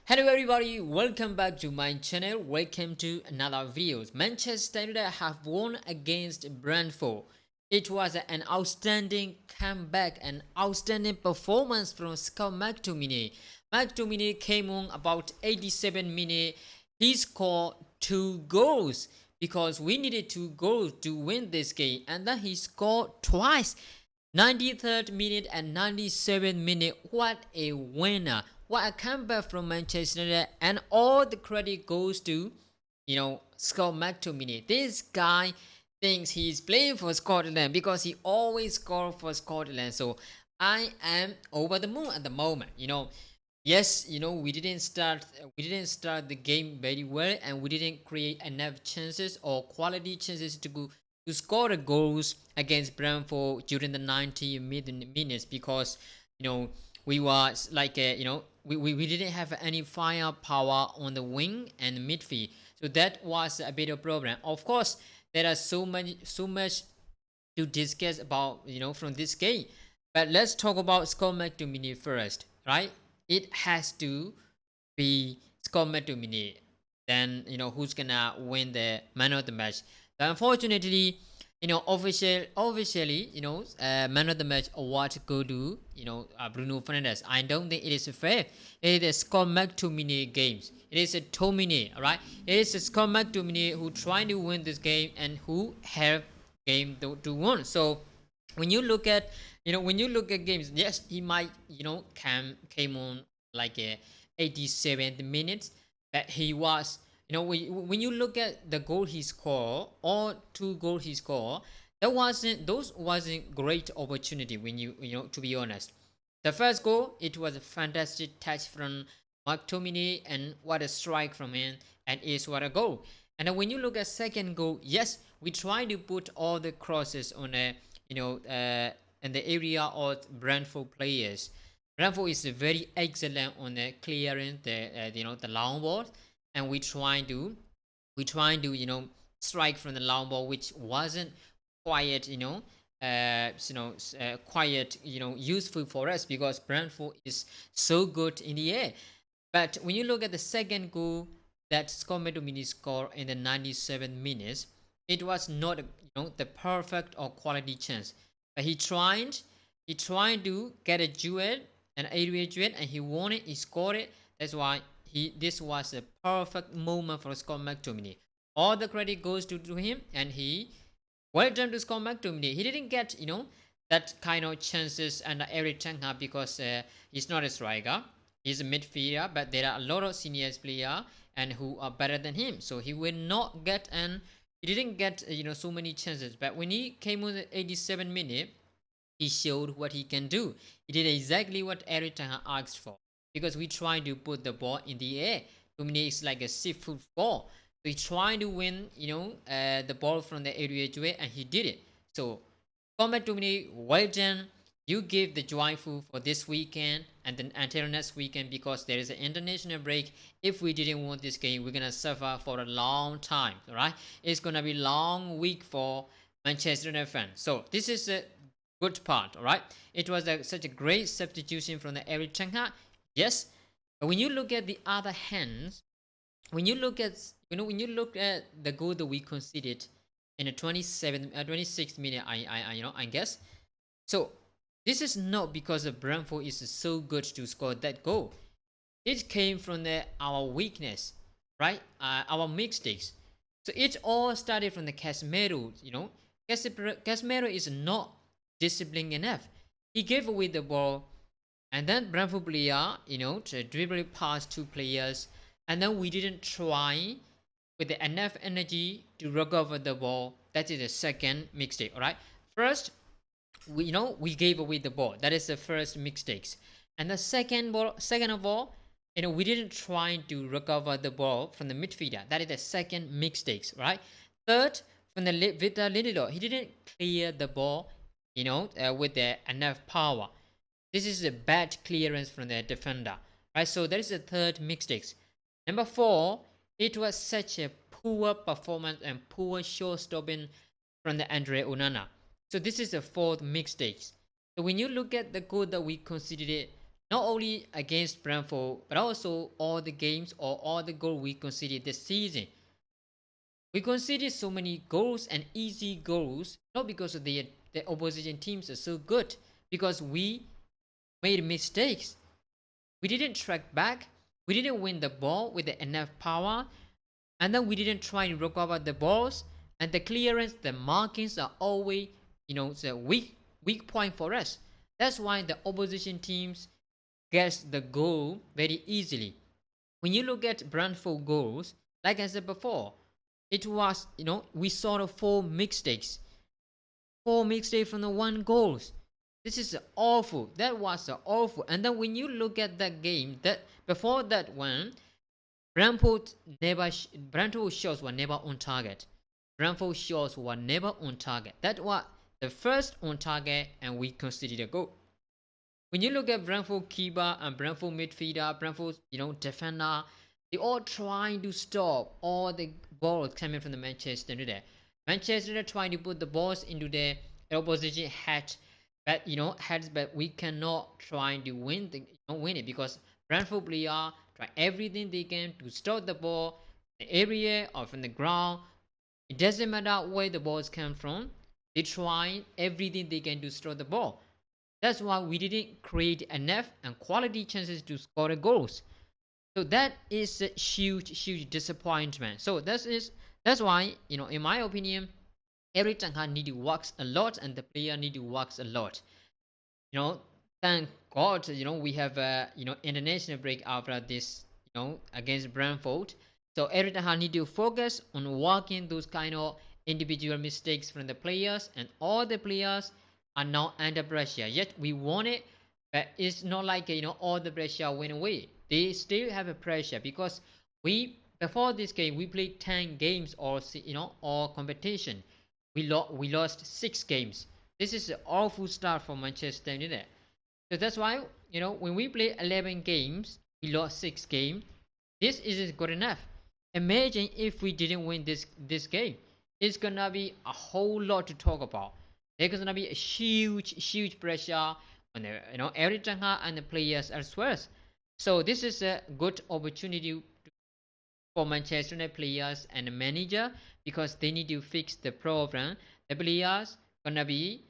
Hello everybody, welcome back to my channel. Welcome to another video. Manchester United have won against Brentford. It was an outstanding comeback, an outstanding performance from Scott McTominay. McTominay came on about 87 minutes. He scored 2 goals because we needed 2 goals to win this game, and then he scored twice. 93rd minute and 97th minute. What a winner! What a comeback from Manchester United, and all the credit goes to Scott McTominay. This guy thinks he's playing for Scotland because he always scores for Scotland. So I am over the moon at the moment. Yes, we didn't start the game very well, and we didn't create enough chances or quality chances to score the goals against Brentford during the 90 minutes because we was like we didn't have any firepower on the wing and midfield, so that was a bit of a problem. Of course, there are so much to discuss about from this game, but let's talk about Scott McTominay first, right? It has to be Scott McTominay. Then who's gonna win the man of the match. So unfortunately, officially, man of the match award go to Bruno Fernandes. I don't think it is fair. It is Scott McTominay games. It is a TOMINAY, alright? It is a Scott McTominay who trying to win this game and who have game to win. So when you look at games, yes, he might came on like a 87th minutes, but he was when you look at the goal he scored or 2 goals he scored, those wasn't great opportunity. When to be honest, the first goal, it was a fantastic touch from McTominay, and what a strike from him, and is what a goal. And then when you look at second goal, yes, we try to put all the crosses on a in the area of Brentford players. Brentford is very excellent on the clearing the long ball, and we trying to strike from the long ball, which wasn't quite quite useful for us because Brentford is so good in the air. But when you look at the second goal that Scott McTominay scored in the 97 minutes, it was not the perfect or quality chance, but he tried to get a duel, an area duel, and he won it. He scored it. That's why this was a perfect moment for Scott McTominay. All the credit goes to him, and he well done to Scott McTominay. He didn't get that kind of chances under Eric Ten Hag because he's not a striker. He's a midfielder, but there are a lot of senior players and who are better than him. So he will not get, and he didn't get so many chances. But when he came on the 87 minute, he showed what he can do. He did exactly what Eric Ten Hag asked for, because we try to put the ball in the air. Dominic is like a 6-foot ball. So he tried to win, the ball from the area away, and he did it. So, combat Dominic, well done. You give the joyful for this weekend and then until next weekend, because there is an international break. If we didn't win this game, we're gonna suffer for a long time. All right, it's gonna be a long week for Manchester United fans. So this is a good part. All right, it was such a great substitution from the Eric Ten Hag. Yes, but when you look at the other hands, when you look at the goal that we conceded in the 26th minute, I guess. So this is not because of Brentford is so good to score that goal. It came from our weakness, right? Our mistakes. So it all started from the Casemiro. Casemiro is not disciplined enough. He gave away the ball, and then Brentford player, to dribble past 2 players, and then we didn't try with enough energy to recover the ball. That is the second mistake. All right. First, we gave away the ball. That is the first mistakes. And the second of all, we didn't try to recover the ball from the midfielder. That is the second mistakes, right? Third, from the Victor Lindelof, he didn't clear the ball, with enough power. This is a bad clearance from the defender, right? So that is the third mistakes. Number 4, it was such a poor performance and poor shot stopping from the Andre Onana. So this is the fourth mistake. So when you look at the goal that we considered, not only against Brentford, but also all the games or all the goals we conceded this season. We conceded so many goals and easy goals, not because of the opposition teams are so good, because we made mistakes. We didn't track back, we didn't win the ball with enough power, and then we didn't try to recover the balls, and the clearance, the markings are always, the weak point for us. That's why the opposition teams gets the goal very easily. When you look at Brentford goals, like I said before, it was, we saw the four mistakes from the one goals. This is awful. That was awful. And then when you look at that game, that before that one, Brentford shots were never on target. Brentford shots were never on target. That was the first on target, and we conceded a goal. When you look at Brentford keeper and Brentford midfielder, Brentford, defender, they all trying to stop all the balls coming from the Manchester United. Manchester United trying to put the balls into the opposition heads, but we cannot try to win it because Brentford player try everything they can to stop the ball, the area or from the ground. It doesn't matter where the balls come from. They try everything they can to stop the ball. That's why we didn't create enough and quality chances to score the goals. So that is a huge disappointment. So that's why, in my opinion, Eric Ten Hag need to work a lot and the player need to work a lot. Thank God, we have a international break after this, against Brentford. So Eric Ten Hag need to focus on working those kind of individual mistakes from the players, and all the players are now under pressure. Yet we won it, but it's not like all the pressure went away. They still have a pressure because before this game we played 10 games or competition. We lost 6 games. This is an awful start for Manchester United. So that's why when we play 11 games, we lost 6 games. This isn't good enough. Imagine if we didn't win this game. It's gonna be a whole lot to talk about. There's gonna be a huge pressure on the Eric Ten Hag and the players as well. So this is a good opportunity for Manchester United players and the manager because they need to fix the problem. The players gonna be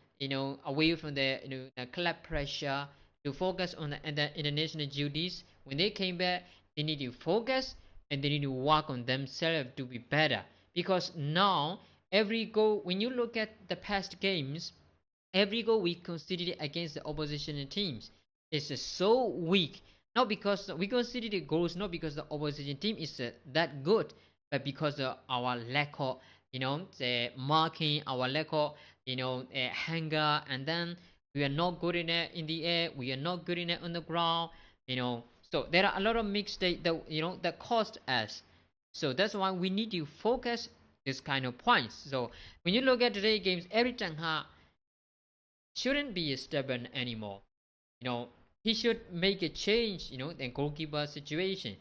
away from the club pressure to focus on the international duties. When they came back, they need to focus and they need to work on themselves to be better. Because now every goal, when you look at the past games, every goal we conceded against the opposition teams is so weak. Not because we conceded the goals, not because the opposition team is that good, but because of our lack of the marking, our lack of hanger, and then we are not good in it in the air, we are not good in it on the ground. So there are a lot of mistakes that cost us. So that's why we need to focus this kind of points. So when you look at today's games, Eric Ten Hag shouldn't be stubborn anymore. He should make a change, the goalkeeper situation.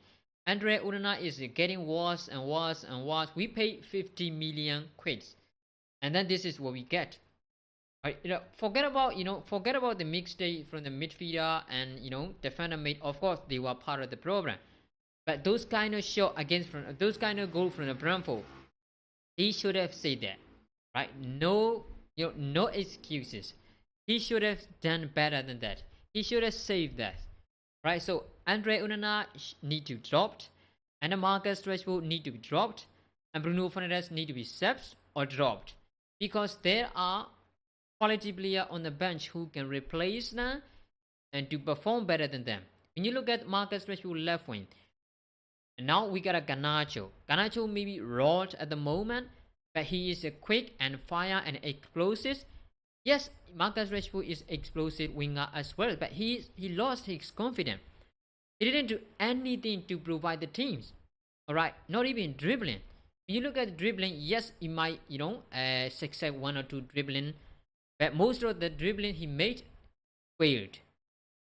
Andre Onana is getting worse and worse and worse. We paid 50 million quid, and then this is what we get. Forget about the mistake from the midfielder and defender made. Of course, they were part of the program, but those kind of shot against those kind of goal from the Brentford, he should have said that, right? No, no excuses. He should have done better than that. He should have saved that, right? So Andre Onana need to be dropped, and Marcus Rashford need to be dropped, and Bruno Fernandes need to be sacked or dropped because there are quality players on the bench who can replace them and to perform better than them. When you look at Marcus Rashford left wing, and now we got a Garnacho. Garnacho may be raw at the moment, but he is a quick and fire and explosive. Yes, Marcus Rashford is explosive winger as well, but he lost his confidence. He didn't do anything to provide the teams. Alright, not even dribbling. When you look at dribbling, yes, he might, succeed 1 or 2 dribbling, but most of the dribbling he made failed.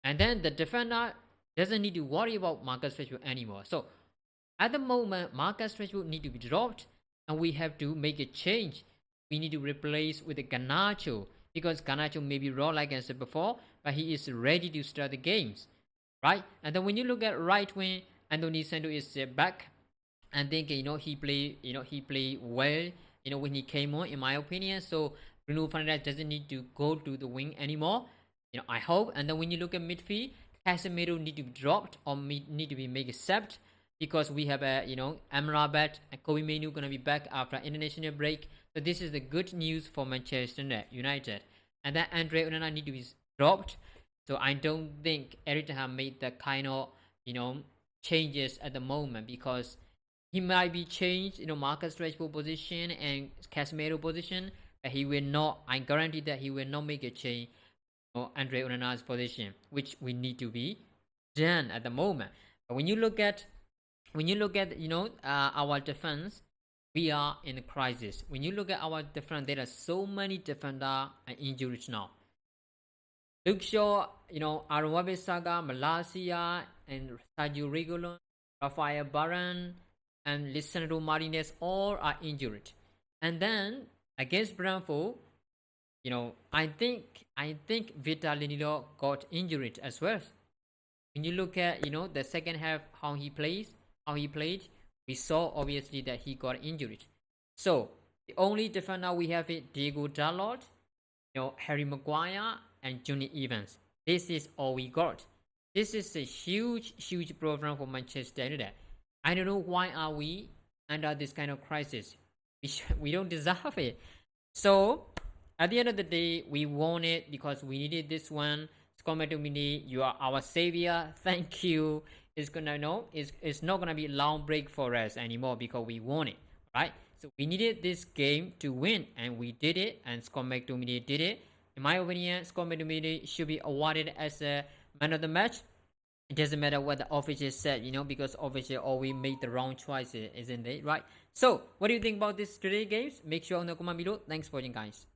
And then the defender doesn't need to worry about Marcus Rashford anymore. So at the moment, Marcus Rashford need to be dropped, and we have to make a change. We need to replace with the Garnacho because Garnacho may be raw like I said before, but he is ready to start the games. right? And then when you look at right wing, Anthony Santos is back. I think he played well. When he came on, in my opinion. So Bruno Fernandes doesn't need to go to the wing anymore. I hope. And then when you look at midfield, Casemiro need to be dropped or need to be made accept because we have Amrabat and Kobe Menu gonna be back after international break. So this is the good news for Manchester United. And then Andre Onana need to be dropped. So I don't think Eric Ten Hag made that kind of changes at the moment because he might be changed, Marcus Rashford position and Casemiro position, but he will not. I guarantee that he will not make a change Andre Onana's position, which we need to be done at the moment. But when you look at our defense, we are in a crisis. When you look at our defense, there are so many defenders injured now. Luke Shaw, Aaron Wan-Bissaka, Malacia, and Sergio Reguilon, Rafael Varane, and Lisandro Martinez all are injured. And then against Brentford, I think Vital Lindelof got injured as well. When you look at the second half, how he played, we saw obviously that he got injured. So the only defender we have is Diego Dalot, Harry Maguire, and Johnny Evans. This is all we got. This is a huge problem for Manchester United. I don't know why are we under this kind of crisis. We don't deserve it. So at the end of the day, we won it because we needed this one. TOMINAY, you are our savior. Thank you. It's not gonna be a long break for us anymore because we won it, right? So we needed this game to win, and we did it. And TOMINAY did it. In my opinion, TOMINAY should be awarded as a man of the match. It doesn't matter what the official said, because obviously always made the wrong choices, isn't it? Right? So, what do you think about this today games? Make sure on the comment below. Thanks for watching, guys.